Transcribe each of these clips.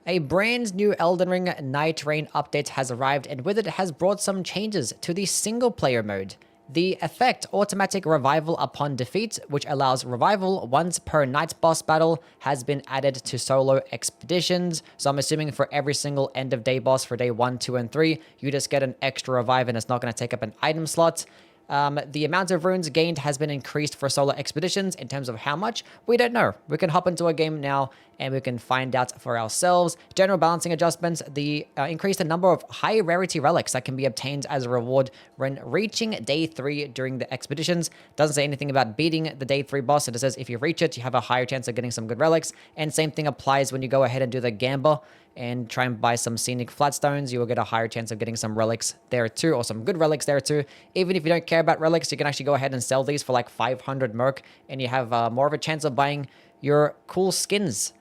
A brand new Elden Ring Nightreign update has arrived, and with it has brought some changes to the single player mode. The effect automatic revival upon defeat, which allows revival once per night boss battle, has been added to solo expeditions. So I'm assuming for every single end of day boss for day 1, 2, and 3, you just get an extra revive and it's not going to take up an item slot. The amount of runes gained has been increased for solo expeditions. In terms of how much, we don't know. We can hop into a game now and we can find out for ourselves. General balancing adjustments, the increased the number of high rarity relics that can be obtained as a reward when reaching day 3 during the expeditions. Doesn't say anything about beating the day 3 boss. It says if you reach it, you have a higher chance of getting some good relics. And same thing applies when you go ahead and do the gamble and try and buy some scenic flatstones. You will get a higher chance of getting some relics there too, or some good relics there too. Even if you don't care about relics, you can actually go ahead and sell these for like 500 merc, and you have more of a chance of buying your cool skins.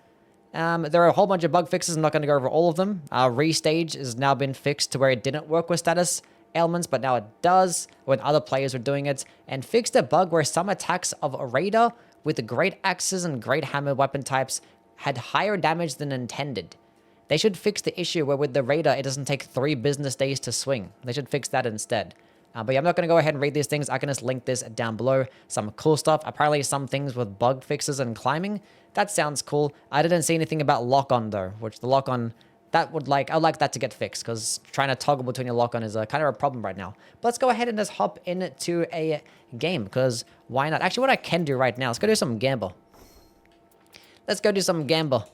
There are a whole bunch of bug fixes. I'm not going to go over all of them. Restage has now been fixed to where it didn't work with status ailments, but now it does when other players are doing it, and fixed a bug where some attacks of a raider with great axes and great hammer weapon types had higher damage than intended. They should fix the issue where with the Raider, it doesn't take 3 business days to swing. They should fix that instead. But yeah, I'm not going to go ahead and read these things. I can just link this down below. Some cool stuff. Apparently some things with bug fixes and climbing. That sounds cool. I didn't see anything about lock-on though, which the lock-on, I'd like that to get fixed, because trying to toggle between your lock-on is kind of a problem right now. But let's go ahead and just hop into a game, because why not? Actually, what I can do right now, let's go do some gamble. Let's go do some gamble.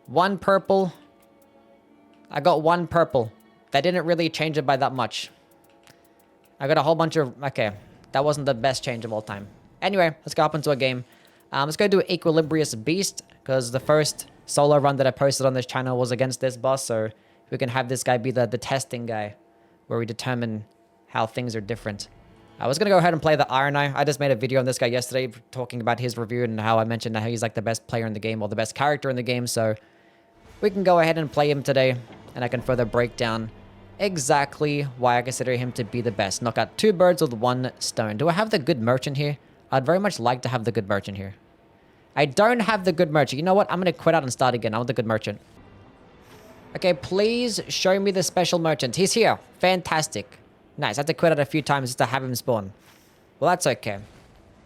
1 purple. I got 1 purple. That didn't really change it by that much. I got a whole bunch of... Okay, that wasn't the best change of all time. Anyway, let's go up into a game. Let's go do Equilibrious Beast, because the first solo run that I posted on this channel was against this boss, so we can have this guy be the testing guy, where we determine how things are different. I was going to go ahead and play the Iron Eye. I just made a video on this guy yesterday talking about his review and how I mentioned how he's like the best player in the game, or the best character in the game, so we can go ahead and play him today, and I can further break down exactly why I consider him to be the best. Knock out 2 birds with 1 stone. Do I have the good merchant here? I'd very much like to have the good merchant here. I don't have the good merchant. You know what? I'm going to quit out and start again. I want the good merchant. Okay, please show me the special merchant. He's here. Fantastic. Nice. I had to quit out a few times just to have him spawn. Well, that's okay.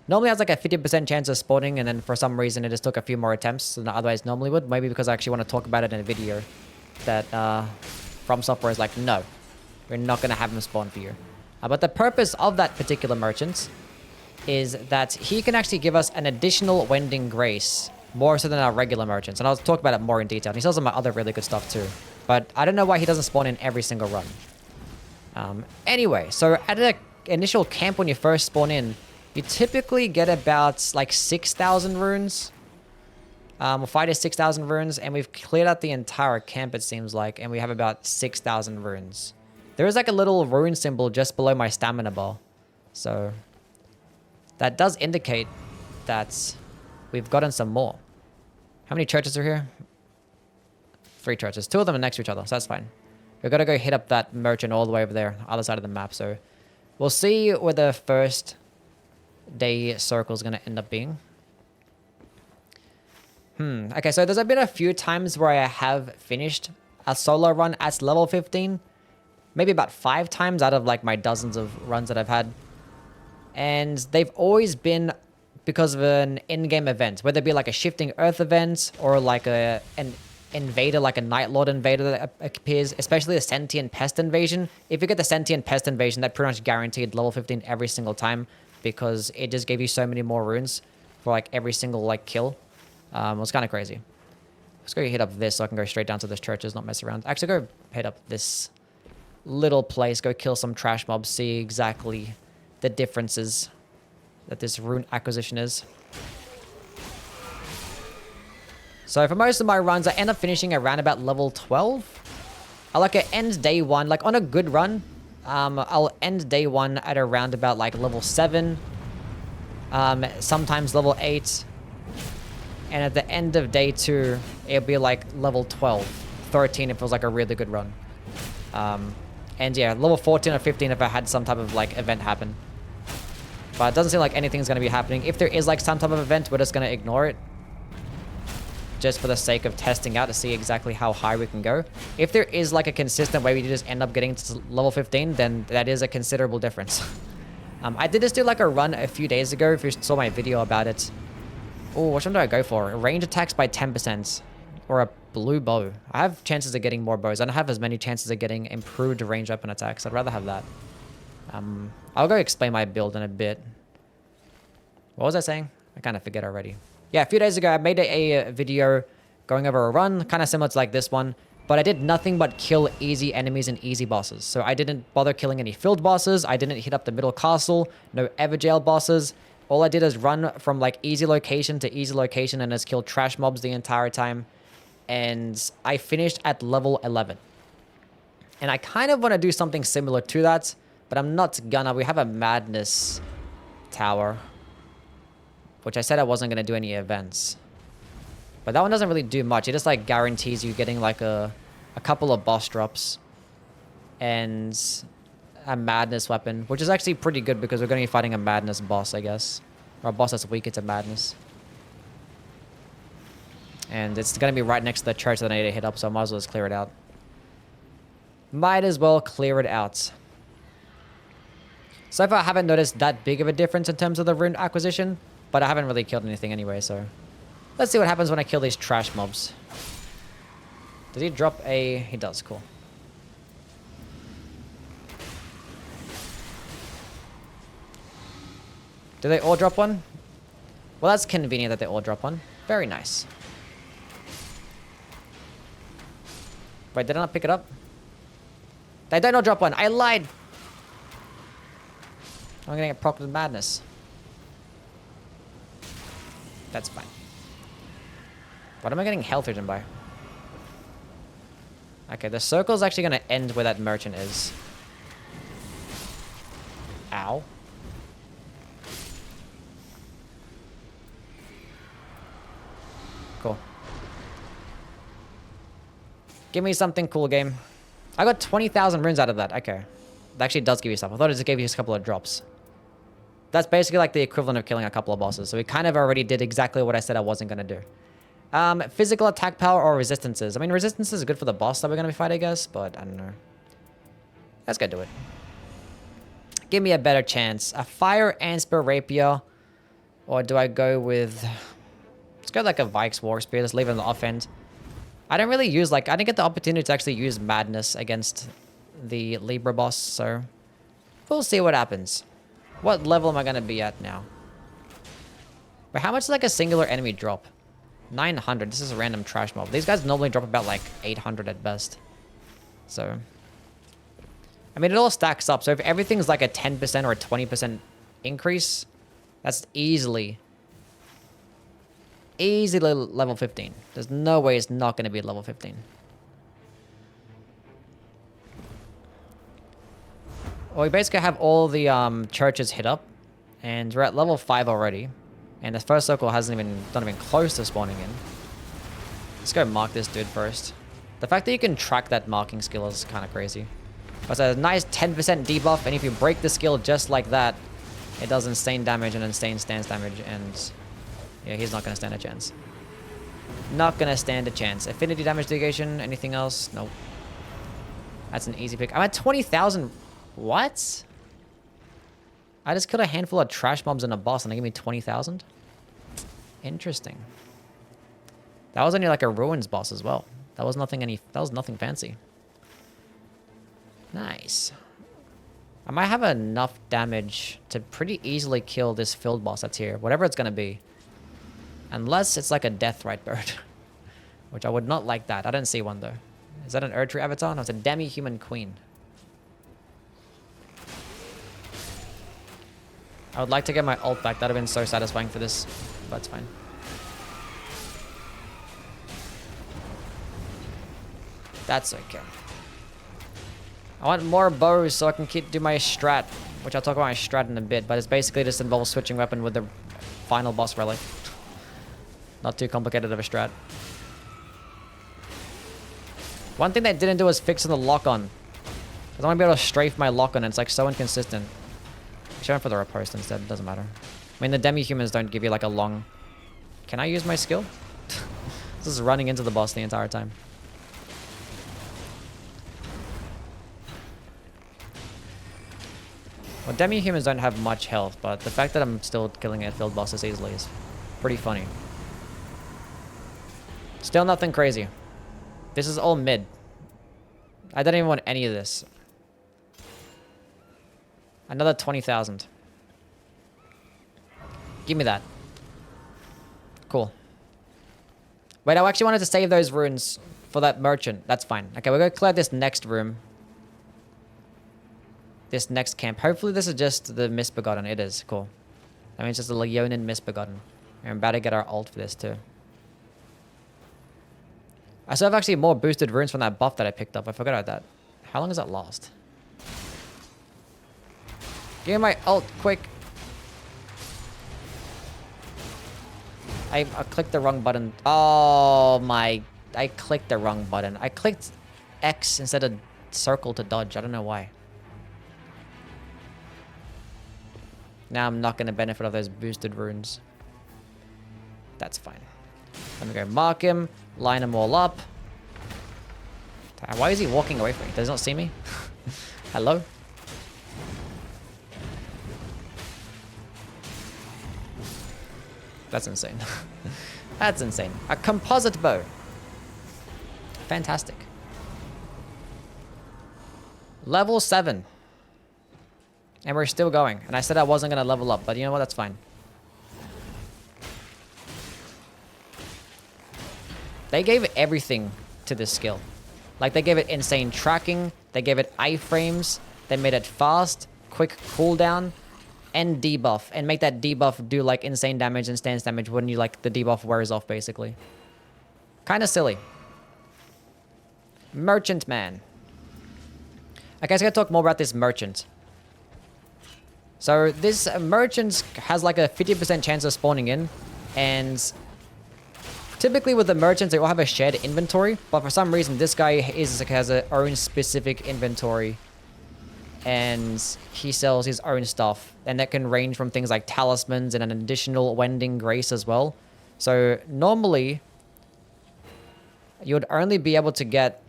Normally, I has like a 50% chance of spawning, and then for some reason, it just took a few more attempts than otherwise normally would. Maybe because I actually want to talk about it in a video that From Software is like, no, we're not going to have him spawn for you. But the purpose of that particular merchant is that he can actually give us an additional Wending Grace, more so than our regular merchants. And I'll talk about it more in detail. And he sells some other really good stuff too. But I don't know why he doesn't spawn in every single run. Anyway, so at an initial camp when you first spawn in, you typically get about like 6,000 runes. 5 to 6,000 runes, and we've cleared out the entire camp, it seems like, and we have about 6,000 runes. There is like a little rune symbol just below my stamina bar. So that does indicate that we've gotten some more. How many churches are here? 3 churches. 2 of them are next to each other, so that's fine. We've got to go hit up that merchant all the way over there, other side of the map. So we'll see where the first day circle is going to end up being. Okay, so there's been a few times where I have finished a solo run at level 15. Maybe about 5 times out of like my dozens of runs that I've had. And they've always been because of an in-game event, whether it be like a Shifting Earth event or like an invader, like a Night Lord invader that appears, especially the Sentient Pest invasion. If you get the Sentient Pest invasion, that pretty much guaranteed level 15 every single time, because it just gave you so many more runes for like every single like kill. It was kind of crazy. Let's go hit up this so I can go straight down to this churches, not mess around. Actually, go hit up this little place, go kill some trash mobs, see exactly the differences that this rune acquisition is. So for most of my runs, I end up finishing around about level 12. I like to end day 1, like on a good run, I'll end day 1 at around about like level 7, sometimes level 8. And at the end of day 2, it'll be like level 12, 13 if it was like a really good run. And yeah, level 14 or 15 if I had some type of like event happen. But it doesn't seem like anything's going to be happening. If there is like some type of event, we're just going to ignore it. just for the sake of testing out to see exactly how high we can go. If there is like a consistent way we just end up getting to level 15, then that is a considerable difference. I did just do like a run a few days ago, if you saw my video about it. Oh, which one do I go for? Range attacks by 10%. Or a blue bow. I have chances of getting more bows. I don't have as many chances of getting improved range weapon attacks. I'd rather have that. I'll go explain my build in a bit. What was I saying? I kind of forget already. Yeah, a few days ago, I made a video going over a run, kind of similar to like this one, but I did nothing but kill easy enemies and easy bosses. So I didn't bother killing any field bosses. I didn't hit up the middle castle. No Everjail bosses. All I did is run from like easy location to easy location and just kill trash mobs the entire time. And I finished at level 11. And I kind of want to do something similar to that, but I'm not gonna. We have a madness tower, which I said I wasn't going to do any events. But that one doesn't really do much. It just like guarantees you getting like a couple of boss drops and a madness weapon, which is actually pretty good because we're going to be fighting a madness boss, I guess. Or a boss that's weak to madness. And it's going to be right next to the church that I need to hit up, so I might as well just clear it out. Might as well clear it out. So far, I haven't noticed that big of a difference in terms of the rune acquisition, but I haven't really killed anything anyway, so... Let's see what happens when I kill these trash mobs. Does he drop a... He does, cool. Do they all drop one? Well, that's convenient that they all drop one. Very nice. Wait, did I not pick it up? They don't all drop one. I lied! I'm gonna get procced with madness. That's fine. What am I getting health regen by? Okay, the circle's actually gonna end where that merchant is. Ow. Cool. Give me something cool, game. I got 20,000 runes out of that. Okay. That actually does give you stuff. I thought it just gave you just a couple of drops. That's basically like the equivalent of killing a couple of bosses. So we kind of already did exactly what I said I wasn't going to do. Physical attack power or resistances. I mean, resistance is good for the boss that we're going to be fighting, I guess. But I don't know. Let's go do it. Give me a better chance. A fire and spear rapier. Or do I go with... Let's go like a Vikes war spear. Let's leave it on the off end. I don't really use like... I didn't get the opportunity to actually use madness against the Libra boss. So we'll see what happens. What level am I going to be at now? But how much is like a singular enemy drop? 900. This is a random trash mob. These guys normally drop about like 800 at best. So, I mean, it all stacks up. So if everything's like a 10% or a 20% increase, that's easily level 15. There's no way it's not going to be level 15. Well, we basically have all the churches hit up, and we're at level 5 already. And the first circle hasn't even not even close to spawning in. Let's go mark this dude first. The fact that you can track that marking skill is kind of crazy. But it's a nice 10% debuff, and if you break the skill just like that, it does insane damage and insane stance damage, and yeah, he's not going to stand a chance. Not going to stand a chance. Affinity damage negation, anything else? Nope. That's an easy pick. I'm at 20,000. What? I just killed a handful of trash mobs in a boss and they gave me 20,000? Interesting. That was only like a ruins boss as well. That was nothing fancy. Nice. I might have enough damage to pretty easily kill this field boss that's here. Whatever it's gonna be. Unless it's like a deathrite bird. Which I would not like that. I didn't see one though. Is that an Erdtree avatar? No, it's a demi-human queen. I would like to get my ult back. That would have been so satisfying for this. But it's fine. That's okay. I want more bows so I can do my strat. Which I'll talk about my strat in a bit. But it's basically just involves switching weapon with the final boss relic. Not too complicated of a strat. One thing they didn't do was fixing the lock-on. I want to be able to strafe my lock-on and it's like so inconsistent. I went for the riposte instead. Doesn't matter. I mean, the demi-humans don't give you like a long... Can I use my skill? It's Just running into the boss the entire time. Well, demi-humans don't have much health, but the fact that I'm still killing airfield bosses easily is pretty funny. Still nothing crazy. This is all mid. I don't even want any of this. Another 20,000. Give me that. Cool. Wait, I actually wanted to save those runes for that merchant. That's fine. Okay, we're going to clear this next room. This next camp. Hopefully this is just the Misbegotten. It is. Cool. That means it's the Leonin Misbegotten. I'm about to get our ult for this too. I still have actually more boosted runes from that buff that I picked up. I forgot about that. How long does that last? Give me my ult, quick. I clicked the wrong button. Oh my... I clicked the wrong button. I clicked X instead of circle to dodge. I don't know why. Now I'm not going to benefit of those boosted runes. That's fine. Let me go mark him. Line them all up. Why is he walking away from me? Does he not see me? Hello? That's insane. That's insane. A composite bow. Fantastic. Level 7. And we're still going. And I said I wasn't going to level up, but you know what? That's fine. They gave everything to this skill. Like, they gave it insane tracking. They gave it iframes. They made it fast, quick cooldown, and debuff. And make that debuff do, like, insane damage and stance damage when you, like, the debuff wears off, basically. Kind of silly. Merchant Man. Okay, so I gotta talk more about this merchant. So, this merchant has, like, a 50% chance of spawning in. And... typically with the merchants, they all have a shared inventory, but for some reason this guy has a own specific inventory, and he sells his own stuff, and that can range from things like talismans and an additional Wending Grace as well. So normally, you would only be able to get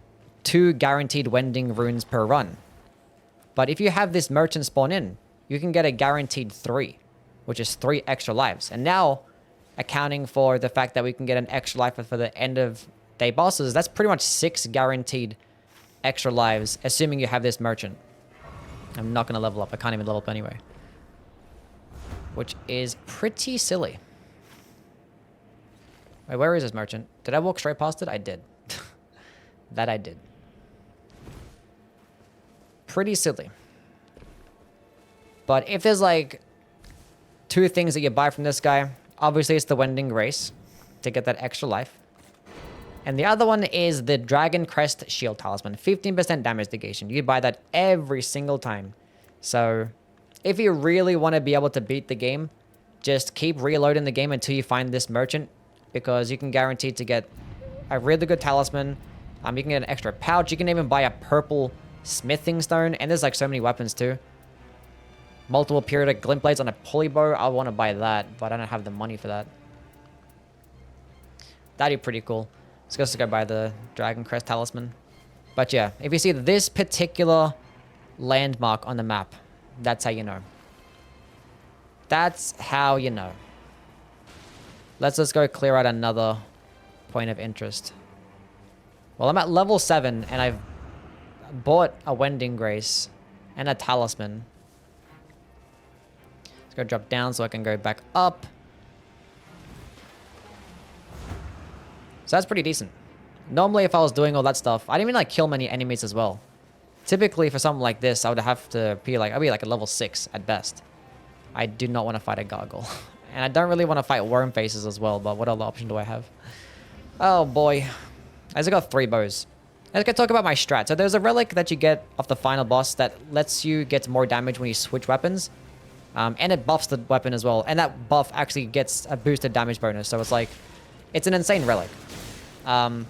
2 guaranteed Wending runes per run, but if you have this merchant spawn in, you can get a guaranteed 3, which is 3 extra lives, and now accounting for the fact that we can get an extra life for the end of day bosses, that's pretty much 6 guaranteed extra lives, assuming you have this merchant. I'm not going to level up. I can't even level up anyway. Which is pretty silly. Wait, where is this merchant? Did I walk straight past it? I did. That I did. Pretty silly. But if there's like 2 things that you buy from this guy, obviously, it's the Wending Grace to get that extra life. And the other one is the Dragon Crest Shield Talisman. 15% damage negation. You buy that every single time. So, if you really want to be able to beat the game, just keep reloading the game until you find this merchant. Because you can guarantee to get a really good talisman. You can get an extra pouch. You can even buy a purple smithing stone. And there's like so many weapons too. Multiple periodic glint blades on a pulley bow. I want to buy that, but I don't have the money for that. That'd be pretty cool. Let's just go buy the Dragon Crest Talisman. But yeah, if you see this particular landmark on the map, that's how you know. That's how you know. Let's just go clear out another point of interest. Well, I'm at level 7, and I've bought a Wending Grace and a Talisman. Let's go drop down so I can go back up. So that's pretty decent. Normally, if I was doing all that stuff, I didn't even like kill many enemies as well. Typically, for something like this, I would have to be like, I'd be like a level 6 at best. I do not want to fight a gargoyle. And I don't really want to fight worm faces as well, but what other option do I have? Oh boy. I just got 3 bows. Let's go talk about my strat. So there's a relic that you get off the final boss that lets you get more damage when you switch weapons. And it buffs the weapon as well. And that buff actually gets a boosted damage bonus. So it's like, it's an insane relic. And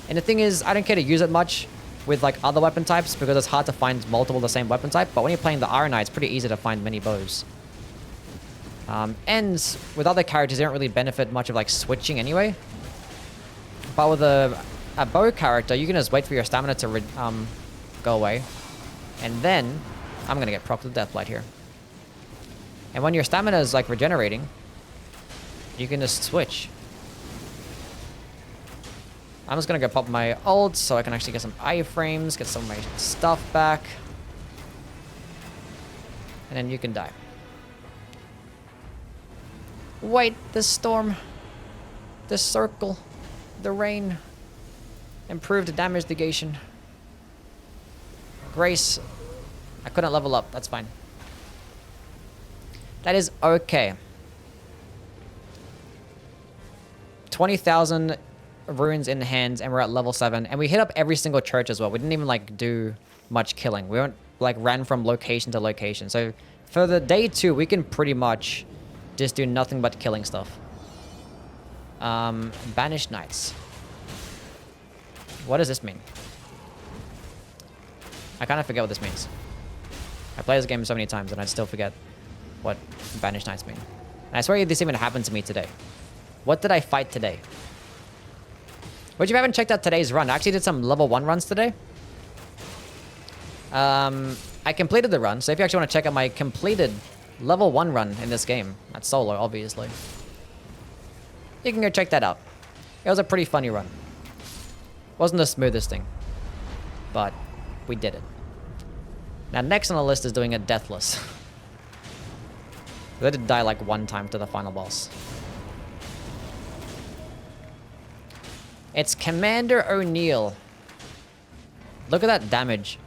the thing is, I don't care to use it much with like other weapon types because it's hard to find multiple of the same weapon type. But when you're playing the Iron Knight, it's pretty easy to find many bows. And with other characters, they don't really benefit much of like switching anyway. But with a bow character, you can just wait for your stamina to go away. And then, I'm gonna get proc to Deathblight here. And when your stamina is like regenerating, you can just switch. I'm just gonna go pop my ult so I can actually get some iframes, get some of my stuff back. And then you can die. Wait, this storm. This circle. The rain. Improved damage negation. Grace. I couldn't level up. That's fine. That is okay. 20,000 runes in hands and we're at level 7. And we hit up every single church as well. We didn't even like do much killing. We went like ran from location to location. So for the day 2, we can pretty much just do nothing but killing stuff. Banished Knights. What does this mean? I kind of forget what this means. I play this game so many times and I still forget what Banished Knights mean. And I swear this even happened to me today. What did I fight today? But if you haven't checked out today's run, I actually did some level 1 runs today. I completed the run, so if you actually want to check out my completed level 1 run in this game, that's solo, obviously, you can go check that out. It was a pretty funny run. Wasn't the smoothest thing, but we did it. Now, next on the list is doing it deathless. I did die like 1 time to the final boss. It's Commander O'Neill. Look at that damage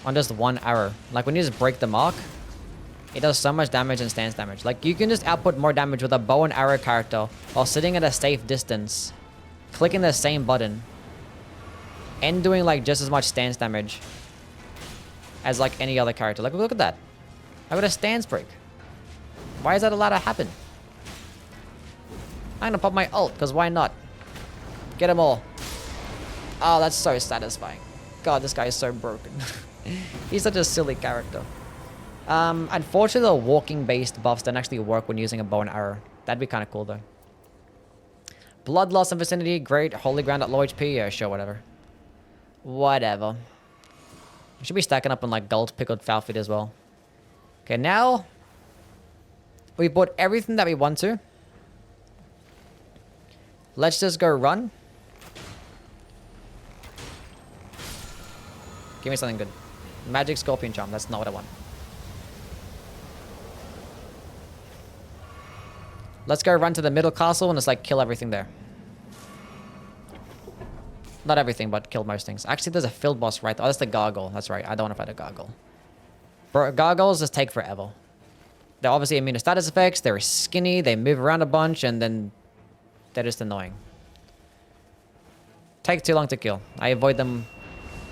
on just 1 arrow. Like when you just break the mark, it does so much damage and stance damage. Like you can just output more damage with a bow and arrow character while sitting at a safe distance, clicking the same button, and doing like just as much stance damage as like any other character. Like look at that. I got a stance break. Why is that allowed to happen? I'm gonna pop my ult, because why not? Get them all. Oh, that's so satisfying. God, this guy is so broken. He's such a silly character. Unfortunately, the walking-based buffs don't actually work when using a bow and arrow. That'd be kind of cool, though. Blood loss in vicinity, great. Holy ground at low HP, yeah, sure, whatever. Whatever. We should be stacking up on, like, gold pickled foul feet as well. Okay, now we bought everything that we want to. Let's just go run. Give me something good. Magic Scorpion Charm. That's not what I want. Let's go run to the middle castle and just like kill everything there. Not everything, but kill most things. Actually, there's a field boss right there. Oh, that's the gargoyle. That's right. I don't want to fight a gargoyle. Bro, gargoyles just take forever. They're obviously immune to status effects. They're skinny. They move around a bunch, and then they're just annoying. Take too long to kill. I avoid them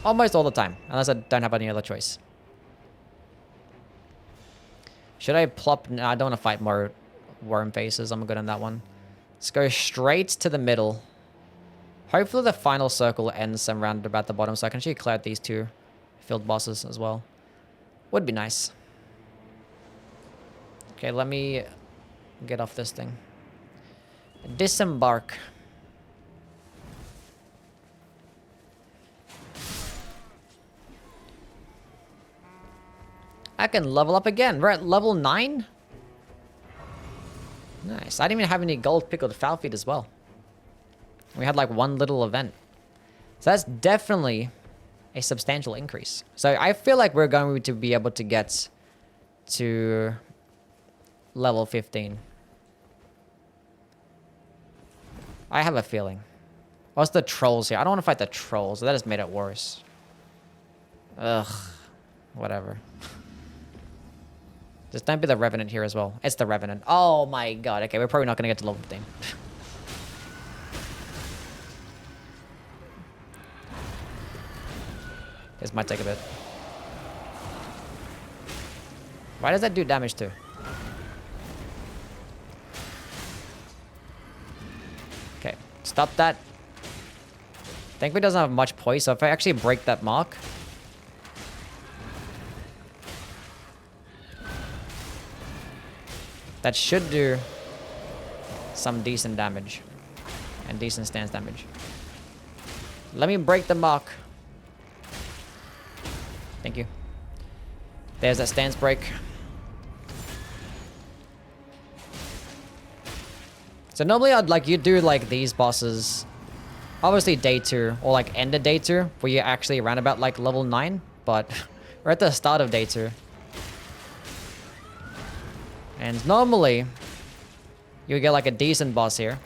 almost all the time, unless I don't have any other choice. Should I plop? No, I don't want to fight more worm faces. I'm good on that one. Let's go straight to the middle. Hopefully the final circle ends some round about the bottom, so I can actually clear out these 2 field bosses as well. Would be nice. Okay, let me get off this thing. Disembark. I can level up again. We're at level 9. Nice. I didn't even have any gold pickled foul feet as well. We had like 1 little event. So that's definitely a substantial increase. So I feel like we're going to be able to get to level 15. I have a feeling. What's the trolls here? I don't want to fight the trolls. That just made it worse. Ugh. Whatever. Just don't be the Revenant here as well. It's the Revenant. Oh my god. Okay, we're probably not going to get to level 15. This might take a bit. Why does that do damage to? Okay, stop that. Thankfully it doesn't have much poise, so if I actually break that mark, that should do some decent damage. and decent stance damage. Let me break the mark. Thank you. There's that stance break. So normally I'd like you do like these bosses, obviously day 2 or like end of day 2 where you're actually around about like level 9, but we're at the start of day 2. And normally you get like a decent boss here.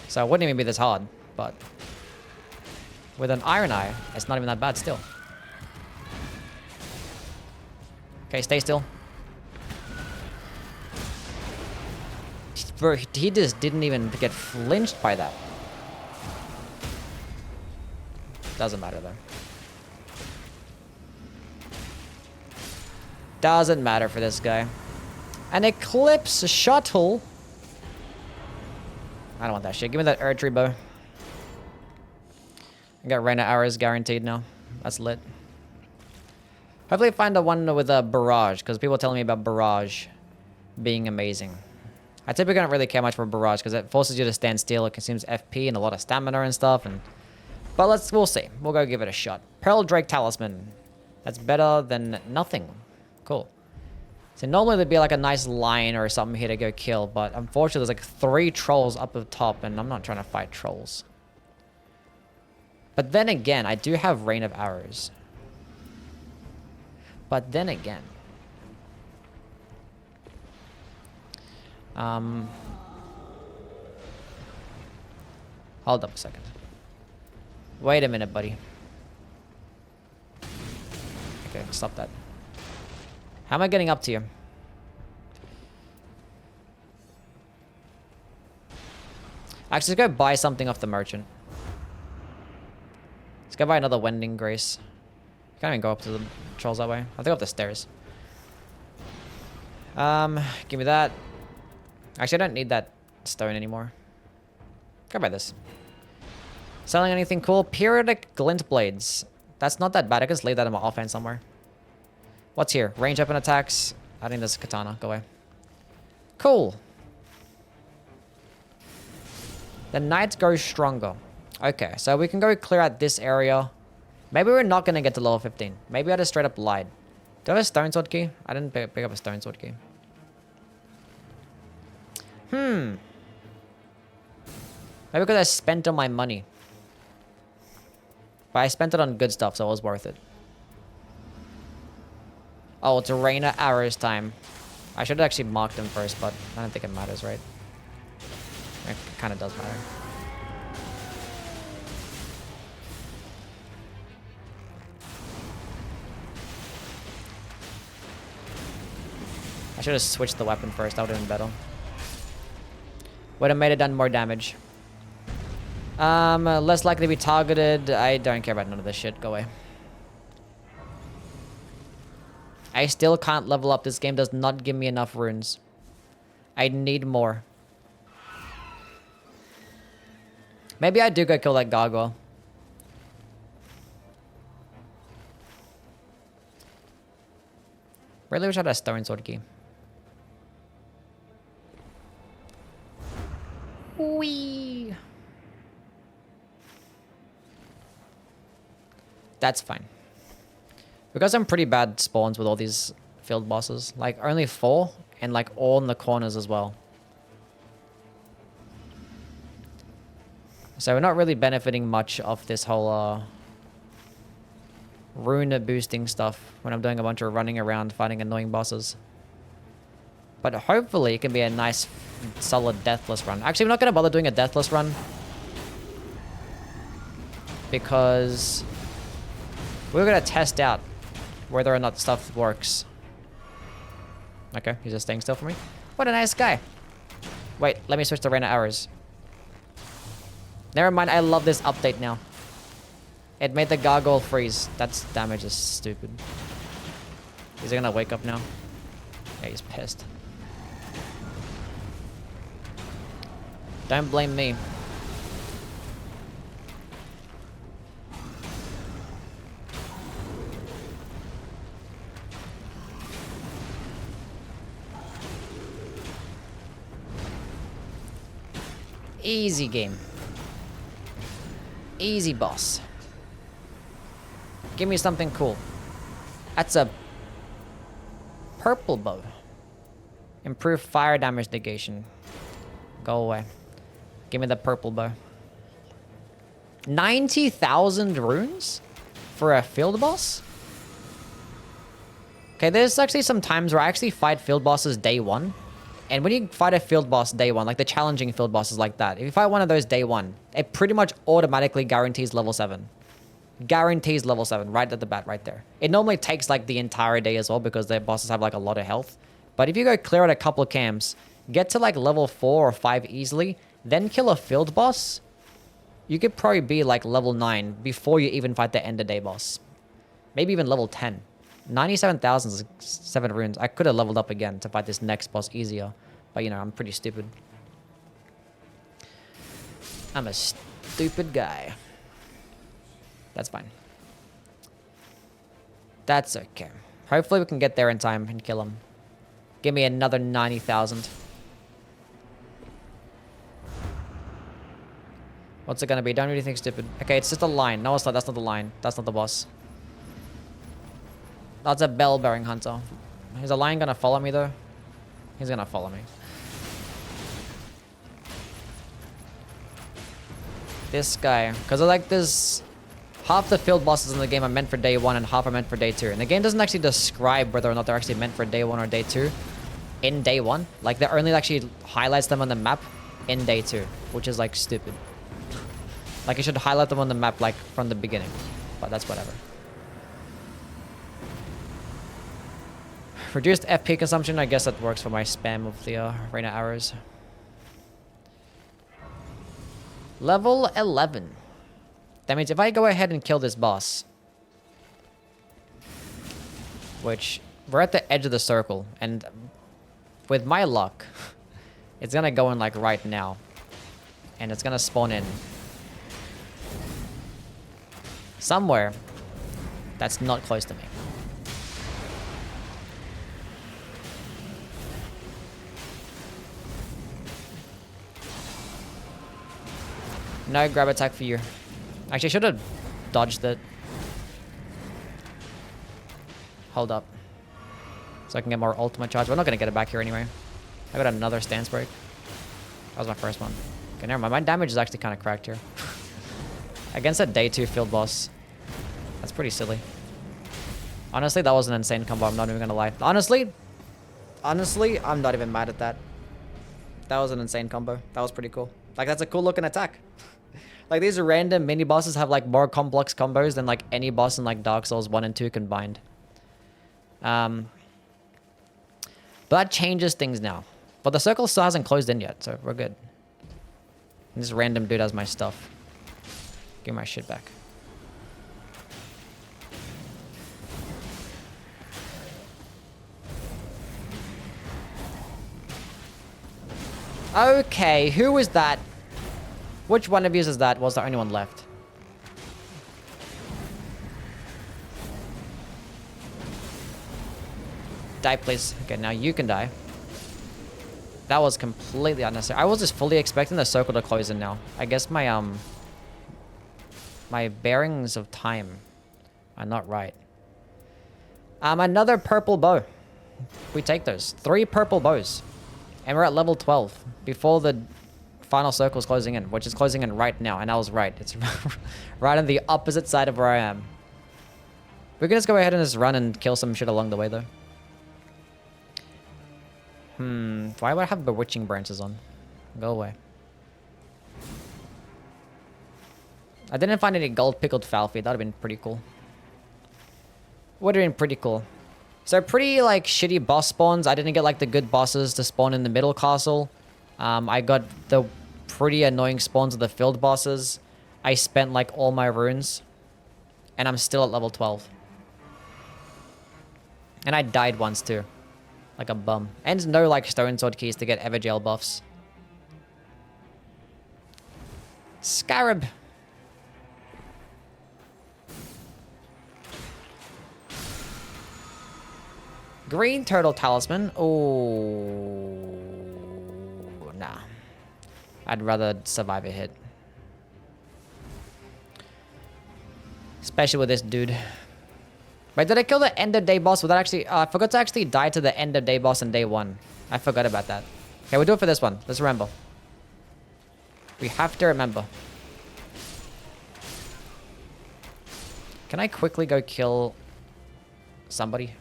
So it wouldn't even be this hard, but with an Iron Eye, it's not even that bad still. Okay, stay still. Bro, he just didn't even get flinched by that. Doesn't matter though. Doesn't matter for this guy. An Eclipse Shuttle. I don't want that shit. Give me that archery bow. I got Reign of Arrows guaranteed now. That's lit. Hopefully find the one with a barrage, because people are telling me about barrage being amazing. I typically don't really care much for barrage because it forces you to stand still. It consumes FP and a lot of stamina and stuff. But we'll see. We'll go give it a shot. Pearl Drake Talisman. That's better than nothing. Cool. So normally there'd be like a nice line or something here to go kill, but unfortunately there's like 3 trolls up at the top, and I'm not trying to fight trolls. But then again, I do have Rain of Arrows. But then again, hold up a second. Wait a minute, buddy. Okay, stop that. How am I getting up to you? Actually, let's go buy something off the merchant. Let's go buy another Wending Grace. Can't even go up to the trolls that way. I'll go up the stairs. Give me that. Actually, I don't need that stone anymore. Go buy this. Selling anything cool? Periodic Glint Blades. That's not that bad. I can just leave that in my offhand somewhere. What's here? Range weapon attacks. I think this is katana. Go away. Cool. The knight goes stronger. Okay, so we can go clear out this area. Maybe we're not going to get to level 15. Maybe I just straight up lied. Do I have a stone sword key? I didn't pick up a stone sword key. Maybe because I spent all my money. But I spent it on good stuff, so it was worth it. Oh, it's a Rain of Arrows time. I should have actually marked them first, but I don't think it matters, right? It kind of does matter. I should have switched the weapon first. That would have been better. Would have made it done more damage. Less likely to be targeted. I don't care about none of this shit. Go away. I still can't level up. This game does not give me enough runes. I need more. Maybe I do go kill that gargoyle. Really wish I had a stone sword key. Whee! That's fine. We got some pretty bad spawns with all these field bosses. Like, only 4, and like all in the corners as well. So we're not really benefiting much of this whole rune boosting stuff when I'm doing a bunch of running around fighting annoying bosses. But hopefully it can be a nice solid deathless run. Actually, we're not going to bother doing a deathless run because we're going to test out whether or not stuff works. Okay, he's just staying still for me. What a nice guy. Wait, let me switch to Rain of Arrows. Never mind, I love this update now. It made the gargoyle freeze. That's damage is stupid. Is he gonna wake up now? Yeah, he's pissed. Don't blame me. Easy game. Easy boss. Give me something cool. That's a purple bow. Improve fire damage negation. Go away. Give me the purple bow. 90,000 runes for a field boss? Okay, there's actually some times where I actually fight field bosses day one. And when you fight a field boss day one, like the challenging field bosses like that, if you fight one of those day one, it pretty much automatically guarantees level 7. Guarantees level 7 right at the bat, right there. It normally takes like the entire day as well because their bosses have like a lot of health. But if you go clear out a couple of camps, get to like level 4 or 5 easily, then kill a field boss, you could probably be like level 9 before you even fight the end of day boss. Maybe even level 10. 97,000 is 7 runes. I could have leveled up again to fight this next boss easier. But you know, I'm pretty stupid. I'm a stupid guy. That's fine. That's okay. Hopefully we can get there in time and kill him. Give me another 90,000. What's it gonna be? Don't really think stupid. Okay, it's just a line. No, it's not. That's not the line. That's not the boss. That's a bell-bearing hunter. Is the lion gonna follow me though? He's gonna follow me. This guy. Because I like this. Half the field bosses in the game are meant for day 1 and half are meant for day 2. And the game doesn't actually describe whether or not they're actually meant for day 1 or day 2 in day 1. Like, they only actually highlights them on the map in day 2, which is like stupid. Like, you should highlight them on the map like from the beginning. But that's whatever. Reduced FP consumption, I guess that works for my spam of the Reina arrows. Level 11. That means if I go ahead and kill this boss, which we're at the edge of the circle, and with my luck, it's gonna go in like right now, and it's gonna spawn in somewhere that's not close to me. No grab attack for you. Actually, I should have dodged it. Hold up. So I can get more ultimate charge. We're not going to get it back here anyway. I got another stance break. That was my first one. Okay, never mind. My damage is actually kind of cracked here. Against a day 2 field boss. That's pretty silly. Honestly, that was an insane combo. I'm not even going to lie. Honestly, I'm not even mad at that. That was an insane combo. That was pretty cool. Like, that's a cool looking attack. Like, these random mini bosses have like more complex combos than like any boss in like Dark Souls 1 and 2 combined. But that changes things now. But the circle still hasn't closed in yet, so we're good. And this random dude has my stuff. Give my shit back. Okay, who was that? Which one of you is that? Was there anyone left? Die, please. Okay, now you can die. That was completely unnecessary. I was just fully expecting the circle to close in now. I guess my my bearings of time are not right. Another purple bow. We take those. 3 purple bows. And we're at level 12 before the final circle is closing in, which is closing in right now. And I was right. It's right on the opposite side of where I am. We can just go ahead and just run and kill some shit along the way, though. Why would I have bewitching branches on? Go away. I didn't find any gold pickled fowl feet. That would have been pretty cool. Would have been pretty cool. So pretty like shitty boss spawns. I didn't get like the good bosses to spawn in the middle castle. I got the pretty annoying spawns of the field bosses. I spent like all my runes. And I'm still at level 12. And I died once too. Like a bum. And no like stone sword keys to get Evergel buffs. Scarab. Green turtle talisman. Oh, nah. I'd rather survive a hit. Especially with this dude. Wait, did I kill the end of day boss without actually... I forgot to actually die to the end of day boss in day 1. I forgot about that. Okay, we'll do it for this one. Let's remember. We have to remember. Can I quickly go kill somebody?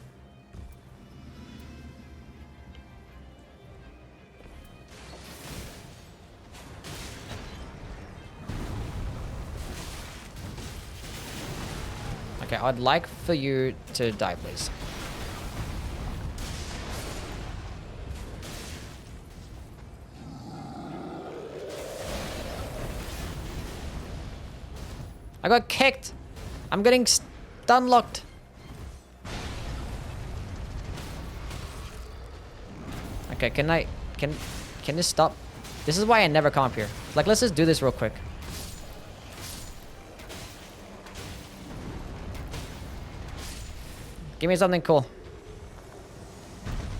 Okay, I'd like for you to die, please. I got kicked. I'm getting stun locked. Okay, can this stop? This is why I never come up here. Like, let's just do this real quick. Give me something cool.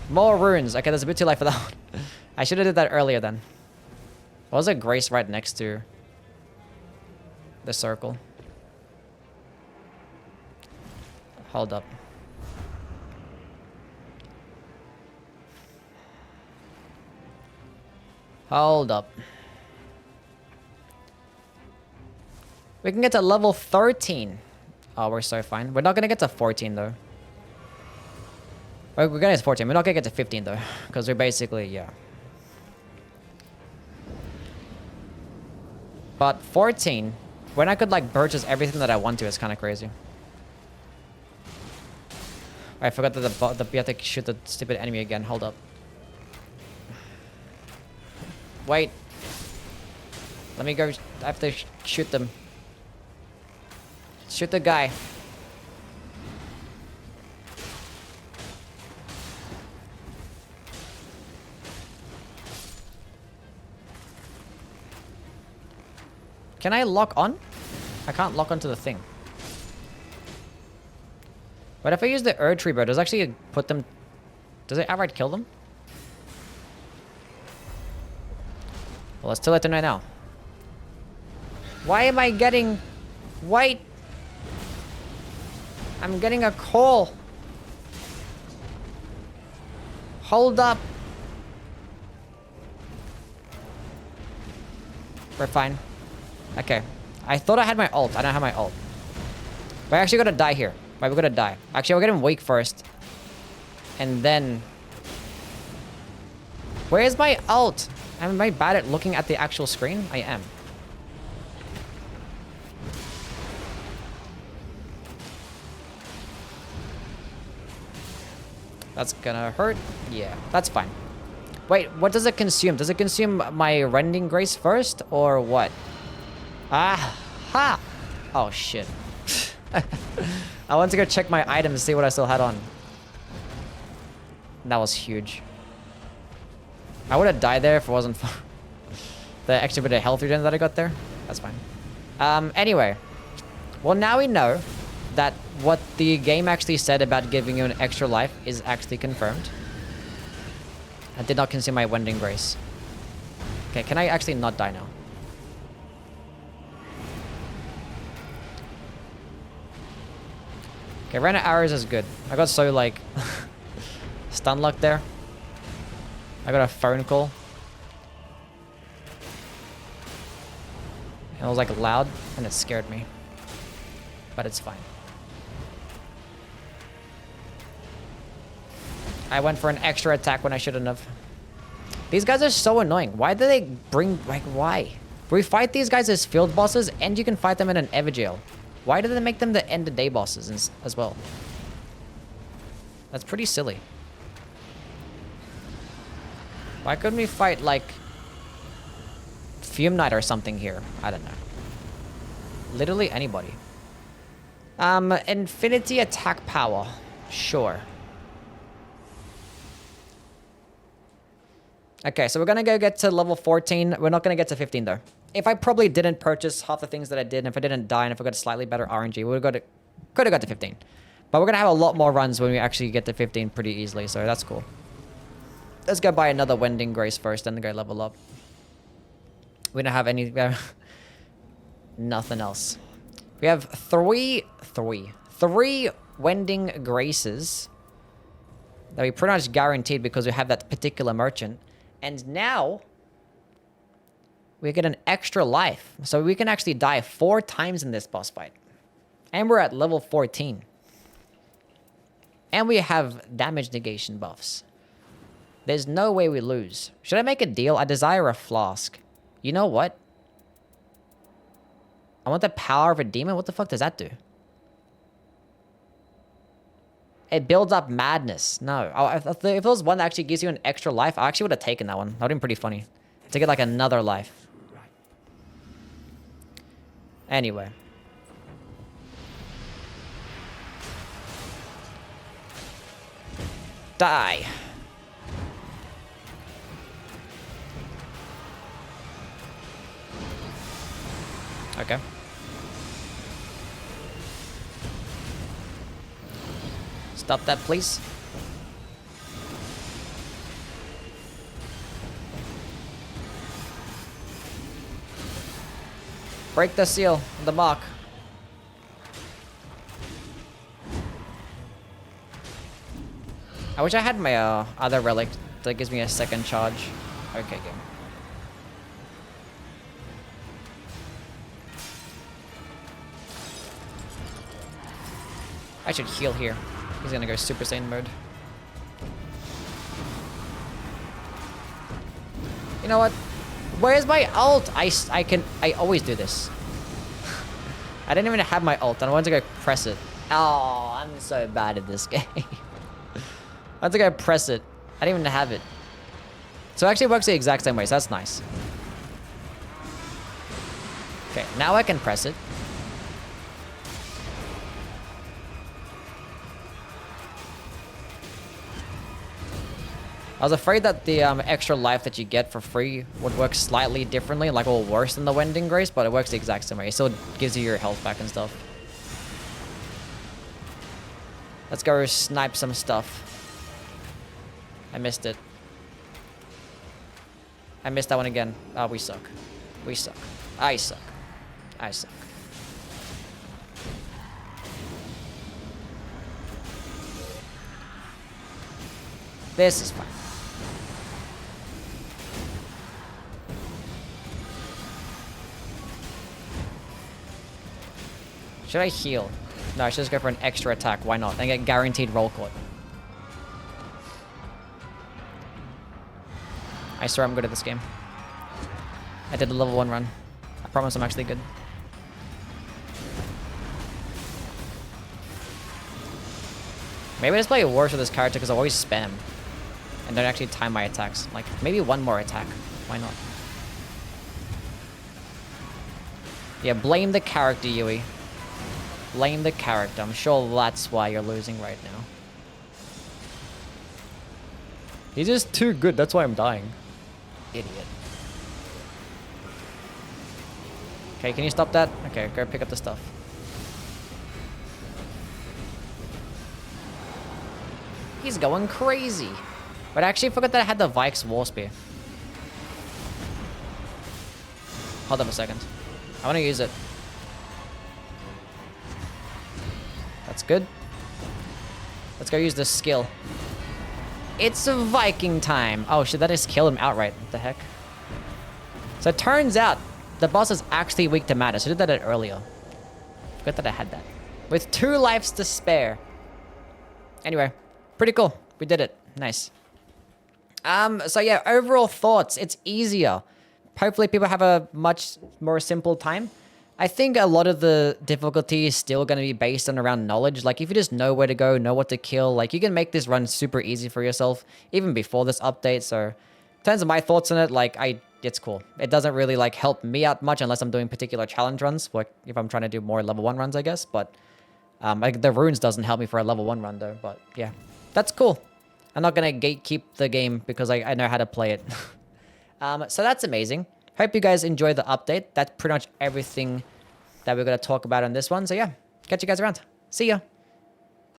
More runes. Okay, that's a bit too late for that one. I should have did that earlier then. What was a grace right next to the circle? Hold up. Hold up. We can get to level 13. Oh, we're so fine. We're not gonna get to 14 though. We're gonna get to 14. We're not gonna get to 15 though. Because we're basically, yeah. But 14, when I could like purchase everything that I want to, it's kind of crazy. I forgot that we have to shoot the stupid enemy again. Hold up. Wait. Let me go. I have to shoot them. Shoot the guy. Can I lock on? I can't lock onto the thing. But if I use the Erd Tree Bird, does it actually put them... Does it outright kill them? Well, it's too late to know now. Why am I getting... Wait! I'm getting a call. Hold up. We're fine. Okay. I thought I had my ult. I don't have my ult. But I actually gotta die here. Wait, we're gonna die. Actually, we're getting weak first. And then... Where's my ult? Am I bad at looking at the actual screen? I am. That's gonna hurt. Yeah, that's fine. Wait, what does it consume? Does it consume my Rending Grace first, or what? Ah, ha! Oh, shit. I want to go check my items, see what I still had on. That was huge. I would have died there if it wasn't for the extra bit of health regen that I got there. That's fine. Anyway. Well, now we know that what the game actually said about giving you an extra life is actually confirmed. I did not consume my Wending Grace. Okay, can I actually not die now? Okay, Rain of Arrows is good. I got so, like, stun locked there. I got a phone call. It was, like, loud, and it scared me. But it's fine. I went for an extra attack when I shouldn't have. These guys are so annoying. Why do they bring... Like, why? We fight these guys as field bosses, and you can fight them in an Everjail. Why do they make them the end of day bosses as well? That's pretty silly. Why couldn't we fight, like... Fume Knight or something here? I don't know. Literally anybody. Infinity attack power. Sure. Okay, so we're gonna go get to level 14. We're not gonna get to 15 though. If I probably didn't purchase half the things that I did, and if I didn't die, and if I got a slightly better RNG, we would have could have got to 15. But we're gonna have a lot more runs when we actually get to 15 pretty easily, so that's cool. Let's go buy another Wending Grace first, and then go level up. We don't have any... nothing else. We have three Wending Graces that we pretty much guaranteed because we have that particular merchant. And now we get an extra life. So we can actually die 4 times in this boss fight. And we're at level 14. And we have damage negation buffs. There's no way we lose. Should I make a deal? I desire a flask. You know what? I want the power of a demon? What the fuck does that do? It builds up madness. No. If there was one that actually gives you an extra life, I actually would have taken that one. That would have been pretty funny. To get like another life. Anyway. Die. Okay. Stop that, please. Break the seal, the mark. I wish I had my other relic that gives me a second charge. Okay, game. I should heal here. He's gonna go Super Saiyan mode. You know what? Where's my ult? I always do this. I didn't even have my ult, and I wanted to go press it. Oh, I'm so bad at this game. I had to go press it. I didn't even have it. So it actually works the exact same way, so that's nice. Okay, now I can press it. I was afraid that the extra life that you get for free would work slightly differently, like a little worse than the Wending Grace, but it works the exact same way. It still gives you your health back and stuff. Let's go snipe some stuff. I missed it. I missed that one again. Oh, we suck. We suck. I suck. I suck. This is fine. Should I heal? No, I should just go for an extra attack. Why not? And get guaranteed roll caught. I swear I'm good at this game. I did the level 1 run. I promise I'm actually good. Maybe I just play worse with this character because I always spam. And don't actually time my attacks. Like, maybe one more attack. Why not? Yeah, blame the character, Yui. Blame the character. I'm sure that's why you're losing right now. He's just too good. That's why I'm dying. Idiot. Okay, can you stop that? Okay, go pick up the stuff. He's going crazy. But I actually forgot that I had the Vike's War Spear. Hold up a second. I want to use it. That's good. Let's go use this skill. It's a Viking time. Oh shit, that just killed him outright. What the heck? So it turns out the boss is actually weak to mana. So I did that earlier. Forgot that I had that. With 2 lives to spare. Anyway, pretty cool. We did it. Nice. So yeah, overall thoughts. It's easier. Hopefully people have a much more simple time. I think a lot of the difficulty is still going to be based on around knowledge. Like, if you just know where to go, know what to kill, like, you can make this run super easy for yourself, even before this update. So, in terms of my thoughts on it, like, it's cool. It doesn't really, like, help me out much unless I'm doing particular challenge runs, like, if I'm trying to do more level 1 runs, I guess. But, like, the runes doesn't help me for a level 1 run, though. But, yeah, that's cool. I'm not going to gatekeep the game because I know how to play it. So, that's amazing. Hope you guys enjoy the update. That's pretty much everything that we're going to talk about on this one. So yeah, catch you guys around. See ya.